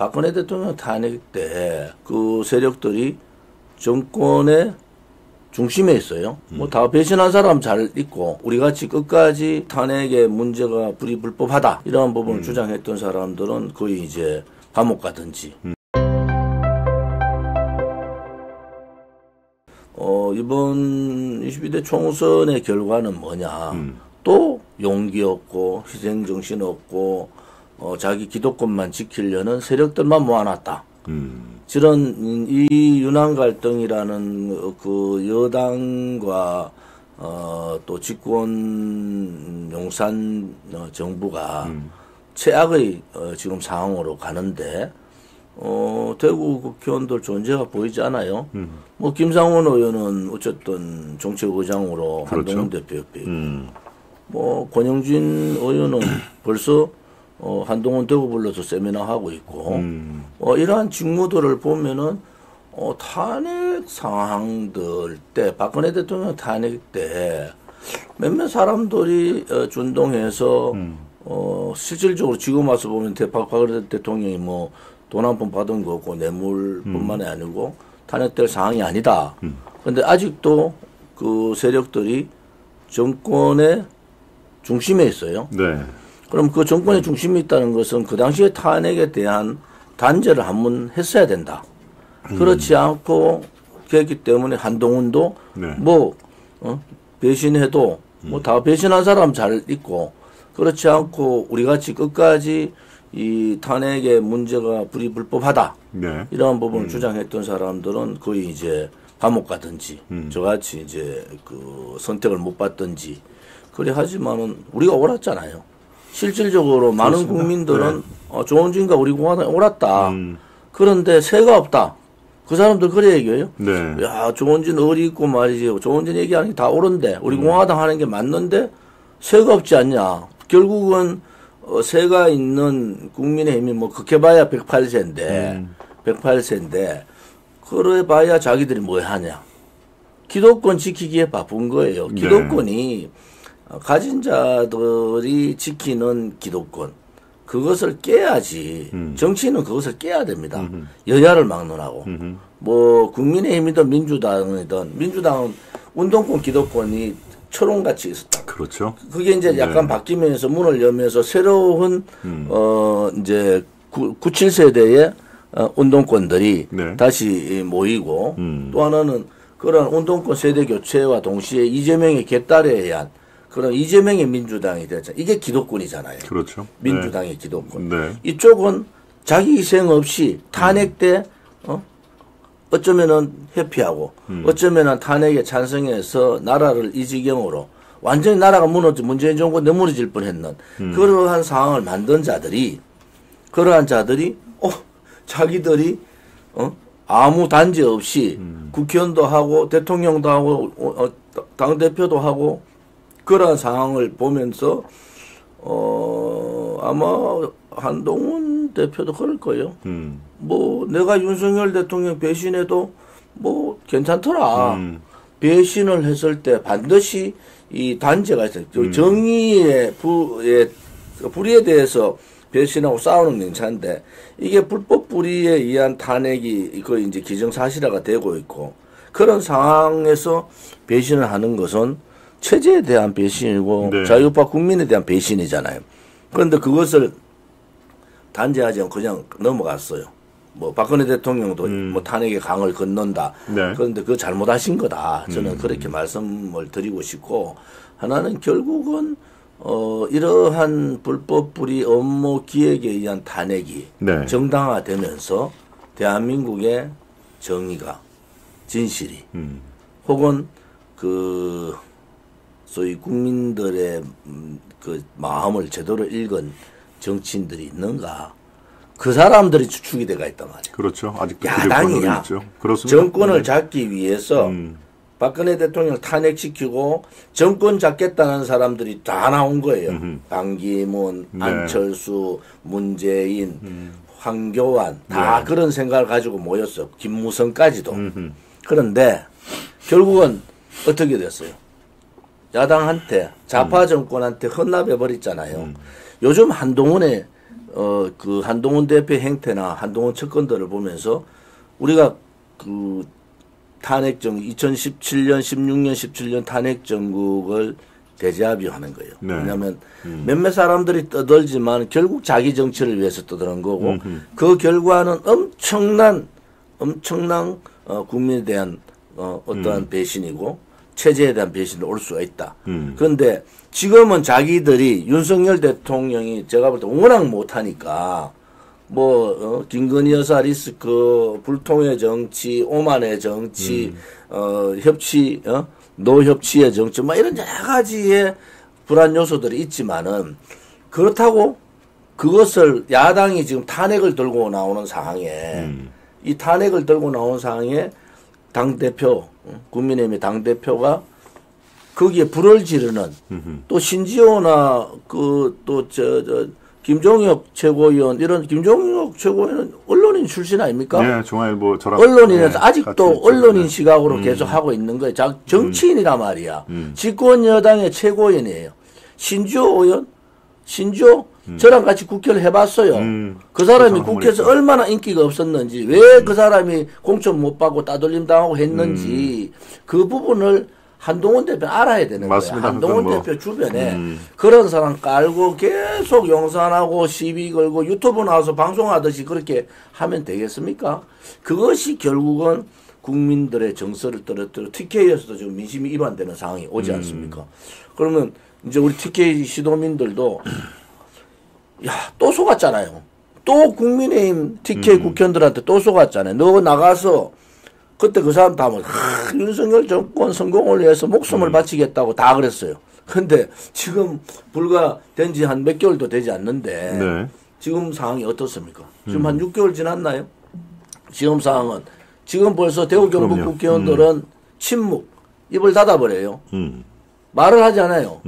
박근혜 대통령 탄핵 때 그 세력들이 정권의 중심에 있어요. 뭐 다 배신한 사람 잘 있고 우리 같이 끝까지 탄핵의 문제가 불법하다 이런 부분을 주장했던 사람들은 거의 이제 감옥 가든지. 이번 22대 총선의 결과는 뭐냐. 또 용기 없고 희생 정신 없고 자기 기득권만 지키려는 세력들만 모아놨다. 저런 이 윤한 갈등이라는 그 여당과 또 집권 용산 정부가 최악의 지금 상황으로 가는데 대구 국회의원들 존재가 보이지 않아요. 뭐 김상원 의원은 어쨌든 정책의장으로 그렇죠. 한동훈 대표 옆에 뭐 권영진 의원은 벌써 한동훈 대구 불러서 세미나 하고 있고 이러한 직무들을 보면은 탄핵 상황들 때 박근혜 대통령 탄핵 때 몇몇 사람들이 준동해서 실질적으로 지금 와서 보면 박근혜 대통령이 뭐 돈 한 푼 받은 거 없고 뇌물뿐만이 아니고 탄핵될 상황이 아니다. 그런데 아직도 그 세력들이 정권의 중심에 있어요. 네. 그럼 그 정권의 중심에 있다는 것은 그 당시에 탄핵에 대한 단죄를 한번 했어야 된다. 그렇지 않고 그랬기 때문에 한동훈도 네. 뭐 배신해도 뭐 다 배신한 사람 잘 있고 그렇지 않고 우리 같이 끝까지 이 탄핵의 문제가 불법하다. 네. 이러한 부분을 주장했던 사람들은 거의 이제 감옥 가든지 저같이 이제 그 선택을 못 받든지 그래 하지만은 우리가 옳았잖아요. 실질적으로 그렇습니다. 많은 국민들은 네. 조원진과 우리 공화당이 옳았다. 그런데 새가 없다. 그 사람들 그래 얘기해요. 네. 야, 조원진 어리 있고 말이지. 조원진 얘기하는 게 다 옳은데 우리 공화당 하는 게 맞는데 새가 없지 않냐. 결국은 새가 있는 국민의힘이 뭐 그렇게 봐야 108세인데 108세인데 그래 봐야 자기들이 뭐 하냐. 기득권 지키기에 바쁜 거예요. 기득권이 가진 자들이 지키는 기득권 그것을 깨야지. 정치인은 그것을 깨야 됩니다. 여야를 막론하고 뭐 국민의힘이든 민주당이든 민주당은 운동권 기득권이 철옹같이 있었다. 그렇죠. 그게 이제 약간 바뀌면서 문을 열면서 새로운 이제 97세대의 운동권들이 다시 모이고 또 하나는 그런 운동권 세대 교체와 동시에 이재명의 개딸에 의한 그런 이재명의 민주당이 됐잖아요. 이게 기득권이잖아요. 그렇죠. 민주당의 기득권. 네. 이쪽은 자기 희생 없이 탄핵 때 어쩌면은 회피하고 어쩌면은 탄핵에 찬성해서 나라를 이 지경으로 완전히 나라가 무너져 문재인 정부가 내무너질 뻔했는 그러한 상황을 만든 자들이 그러한 자들이 자기들이 아무 단죄 없이 국회의원도 하고 대통령도 하고 당 대표도 하고 그러한 상황을 보면서 아마 한동훈 대표도 그럴 거예요. 뭐 내가 윤석열 대통령 배신해도 뭐 괜찮더라. 배신을 했을 때 반드시 이 단죄가 있어요. 정의의 불의에 대해서 배신하고 싸우는 건 괜찮은데 이게 불법 불의에 의한 탄핵이 그 이제 기정사실화가 되고 있고 그런 상황에서 배신을 하는 것은 체제에 대한 배신이고 자유파 국민에 대한 배신이잖아요. 그런데 그것을 단죄하지 않고 그냥 넘어갔어요. 뭐 박근혜 대통령도 뭐 탄핵의 강을 건넌다. 그런데 그거 잘못하신 거다. 저는 그렇게 말씀을 드리고 싶고 하나는 결국은 이러한 불법 불의 업무 기획에 의한 탄핵이 정당화되면서 대한민국의 정의가 진실이 혹은 그 소위 국민들의 그 마음을 제대로 읽은 정치인들이 있는가? 그 사람들이 주축이 돼가 있단 말이에요. 그렇죠. 아직도 야당이야. 그렇습니다. 정권을 잡기 위해서 박근혜 대통령을 탄핵시키고 정권 잡겠다는 사람들이 다 나온 거예요. 반기문, 안철수, 문재인, 황교안 다 그런 생각을 가지고 모였어요. 김무성까지도. 그런데 결국은 어떻게 됐어요? 야당한테 좌파 정권한테 헌납해 버렸잖아요. 요즘 한동훈의 그 한동훈 대표 행태나 한동훈 측근들을 보면서 우리가 그 탄핵정 2017년, 16년, 17년 탄핵 정국을 데자뷰 하는 거예요. 네. 왜냐하면 몇몇 사람들이 떠들지만 결국 자기 정치를 위해서 떠드는 거고 그 결과는 엄청난 국민에 대한 어떠한 배신이고 체제에 대한 배신이 올 수가 있다. 그런데 지금은 자기들이 윤석열 대통령이 제가 볼 때 워낙 못하니까 김건희 여사 리스크, 불통의 정치, 오만의 정치, 협치, 노협치의 정치, 이런 여러 가지의 불안 요소들이 있지만은 그렇다고 그것을 야당이 지금 탄핵을 들고 나오는 상황에 이 탄핵을 들고 나오는 상황에 당대표, 국민의힘의 당대표가 거기에 불을 지르는 또 신지호나 김종혁 최고위원 이런 김종혁 최고위원은 언론인 출신 아닙니까? 네, 중앙일보 저랑 언론인에서 아직도 언론인 시각으로 계속 하고 있는 거예요. 정치인이란 말이야. 집권 여당의 최고위원이에요. 신지호 의원, 저랑 같이 국회를 해봤어요. 그 사람이 국회에서 얼마나 인기가 없었는지, 왜 그 사람이 공천 못 받고 따돌림 당하고 했는지 그 부분을 한동훈 대표 알아야 되는 맞습니다. 거예요. 한동훈 대표 주변에 그런 사람 깔고 계속 용산하고 시비 걸고 유튜브 나와서 방송하듯이 그렇게 하면 되겠습니까? 그것이 결국은 국민들의 정서를 떨어뜨려 TK에서도 지금 민심이 이반되는 상황이 오지 않습니까? 그러면 이제 우리 TK 시도민들도 또 속았잖아요. 또 국민의힘 TK 국회의원들한테 또 속았잖아요. 너 나가서 그때 그 사람 다 윤석열 정권 성공을 위해서 목숨을 바치겠다고 다 그랬어요. 근데 지금 불과 된 지 한 몇 개월도 되지 않는데 네. 지금 상황이 어떻습니까? 지금 한 6개월 지났나요? 지금 상황은 지금 벌써 대구 경북 국회의원들은 침묵, 입을 닫아버려요. 말을 하지 않아요.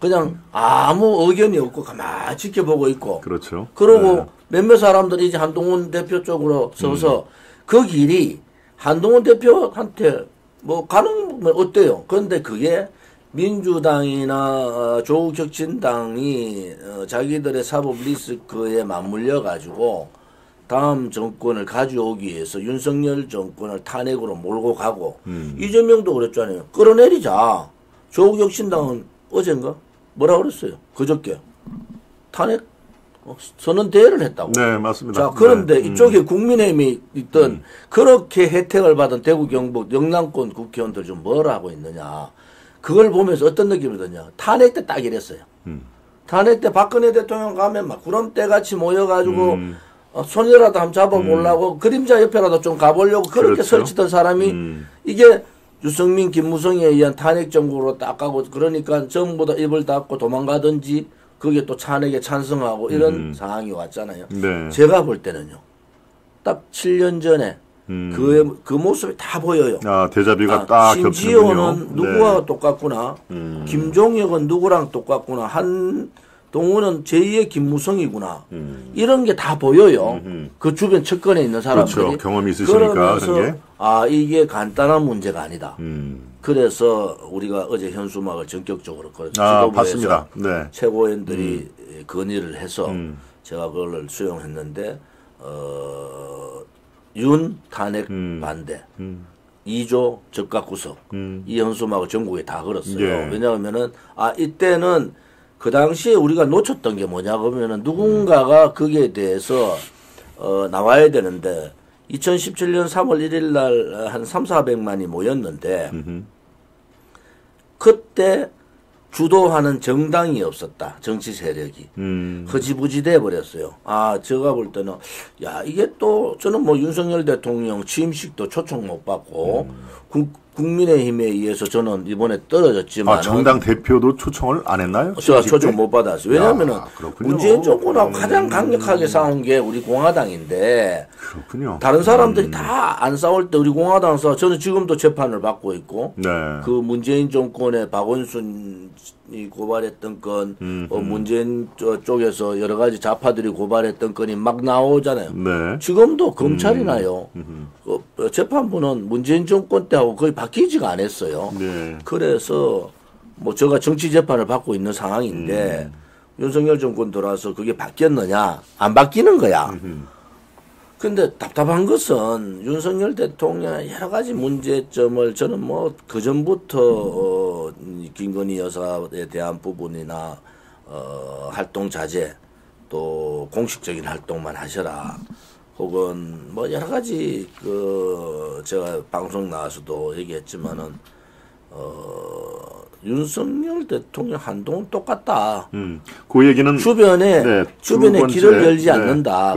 그냥 아무 의견이 없고 가만히 지켜보고 있고. 그렇죠. 그러고 네. 몇몇 사람들이 이제 한동훈 대표 쪽으로 서서 그 길이 한동훈 대표한테 가는 건 어때요? 그런데 그게 민주당이나 조국혁신당이 자기들의 사법 리스크에 맞물려 가지고 다음 정권을 가져오기 위해서 윤석열 정권을 탄핵으로 몰고 가고 이재명도 그랬잖아요. 끌어내리자. 조국혁신당은 어젠가 뭐라 그랬어요? 그저께 탄핵 선언 대회를 했다고. 네, 맞습니다. 자, 그런데 네. 이쪽에 국민의힘이 있던 그렇게 혜택을 받은 대구 경북 영남권 국회의원들 좀 뭐라 하고 있느냐. 그걸 보면서 어떤 느낌이 드냐. 탄핵 때 딱 이랬어요. 탄핵 때 박근혜 대통령 가면 막 구름대같이 모여가지고 손이라도 한번 잡아보려고 그림자 옆에라도 좀 가보려고 그렇게 그렇죠. 설치던 사람이 이게 유승민, 김무성에 의한 탄핵 정국으로 딱 가고 그러니까 전부 다 입을 닫고 도망가든지 그게 또 탄핵에 찬성하고 이런 상황이 왔잖아요. 네. 제가 볼 때는요. 딱 7년 전에 그 모습이 다 보여요. 아, 대자비가 딱 겹치는군요. 신지호는 누구와 네. 똑같구나. 김종혁은 누구랑 똑같구나. 한동훈은 제2의 김무성이구나. 이런 게 다 보여요. 그 주변 측근에 있는 사람들이. 그렇죠. 경험이 있으시니까. 그러면서 이게 간단한 문제가 아니다. 그래서 우리가 어제 현수막을 전격적으로 봤습니다. 네. 최고위원들이 건의를 해서 제가 그걸 수용했는데 윤 탄핵 반대 2조 적각 구속 이 현수막을 전국에 다 걸었어요. 예. 왜냐하면은 이때는 그 당시에 우리가 놓쳤던 게 뭐냐 그러면은 누군가가 거기에 대해서 나와야 되는데 2017년 3월 1일 날 한 3,400만이 모였는데 그때 주도하는 정당이 없었다. 정치 세력이. 허지부지 돼버렸어요. 제가 볼 때는, 이게 또, 저는 윤석열 대통령 취임식도 초청 못 받고, 국민의힘에 의해서 저는 이번에 떨어졌지만. 정당 대표도 초청을 안 했나요? 제가 초청 못 받았어요. 왜냐하면은, 문재인 정권하고 가장 강력하게 싸운 게 우리 공화당인데, 그렇군요. 다른 사람들이 다 안 싸울 때 우리 공화당에서 저는 지금도 재판을 받고 있고, 네. 그 문재인 정권의 박원순이 고발했던 건, 문재인 쪽에서 여러 가지 좌파들이 고발했던 건이 막 나오잖아요. 네. 지금도 검찰이나요. 재판부는 문재인 정권 때하고 거의 바뀌지가 않았어요. 네. 그래서 제가 정치 재판을 받고 있는 상황인데 윤석열 정권 들어와서 그게 바뀌었느냐? 안 바뀌는 거야. 근데 답답한 것은 윤석열 대통령의 여러 가지 문제점을 저는 뭐 그전부터 김건희 여사에 대한 부분이나 활동 자제 또 공식적인 활동만 하셔라. 혹은 뭐 여러 가지 제가 방송 나와서도 얘기했지만은 윤석열 대통령 한동훈 똑같다. 그 얘기는 주변에 네, 길을 열지 네. 않는다.